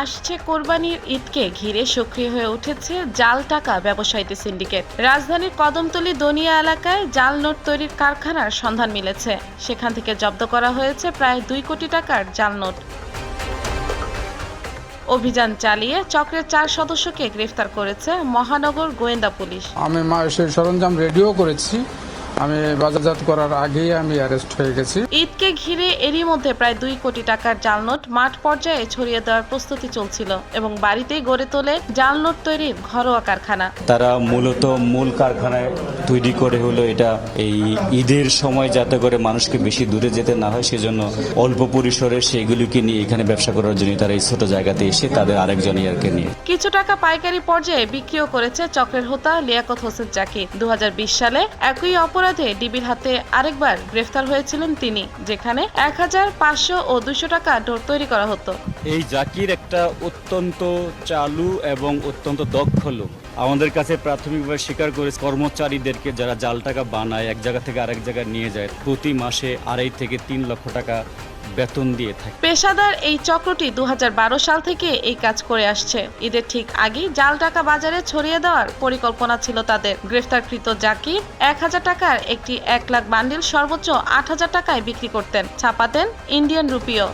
আসছে কোরবানির ঈদকে ঘিরে সক্রিয় হয়ে উঠেছে জাল টাকা ব্যবসায়ীদের সিন্ডিকেট। রাজধানীর কদমতলী দনিয়া এলাকায় জাল নোট তৈরির কারখানার সন্ধান মিলেছে। সেখান থেকে জব্দ করা হয়েছে প্রায় 2 কোটি টাকার জাল নোট। অভিযান চালিয়ে চক্রের 4 সদস্যকে গ্রেফতার করেছে মহানগর গোয়েন্দা পুলিশ। আমি সেই সরঞ্জাম রেডিও করেছি, আমি বাজারজাত করার আগেই আমি অ্যারেস্ট হয়ে গেছি। ঈদকে ঘিরে এরই মধ্যে প্রায় 2 কোটি টাকার জাল নোট মাঠ পর্যায়ে ছড়িয়ে দেওয়ার প্রস্তুতি চলছিল এবং বাড়িতেই গড়ে তোলে জাল নোট তৈরির ঘরোয়া কারখানা। তারা মূলত মূল কারখানায় তৈরি করে হলো এটা এই ঈদের সময় যাতে করে মানুষকে বেশি দূরে যেতে না হয়, সেজন্য অল্প পরিসরে সেগুলিকে নিয়ে এখানে ব্যবসা করার জন্য তারা এই ছোট জায়গাতে এসে তাদের আরেকজন ইয়ারকে নিয়ে কিছু টাকা পাইকারি পর্যায়ে বিক্রিও করেছে চক্রের হোতা লিয়াকত হোসেন জাকির। 2020 সালে একই অপরাধে ডিবির হাতে আরেকবার গ্রেফতার হয়েছিলেন তিনি, যেখানে 1000, 500 ও 200 টাকা নোট তৈরি করা হতো। এই জাকির একটা অত্যন্ত চালু এবং অত্যন্ত দক্ষ লোক। আমাদের কাছে প্রাথমিকভাবে স্বীকার করে কর্মচারীদেরকে যারা জাল টাকা বানায় এক জায়গা থেকে আরেক জায়গায় নিয়ে যায়, প্রতি মাসে 2.5 থেকে 3 লক্ষ টাকা বেতন দিয়ে থাকে। পেশাদার এই চক্রটি 2012 সাল থেকে এই কাজ করে আসছে। ঈদের ঠিক আগেই জাল টাকা বাজারে ছড়িয়ে দেওয়ার পরিকল্পনা ছিল তাদের। গ্রেফতারকৃত জাকির 1000 টাকার একটি 1 লাখ বান্ডিল সর্বোচ্চ 8000 টাকায় বিক্রি করতেন, ছাপাতেন ইন্ডিয়ান রুপিও।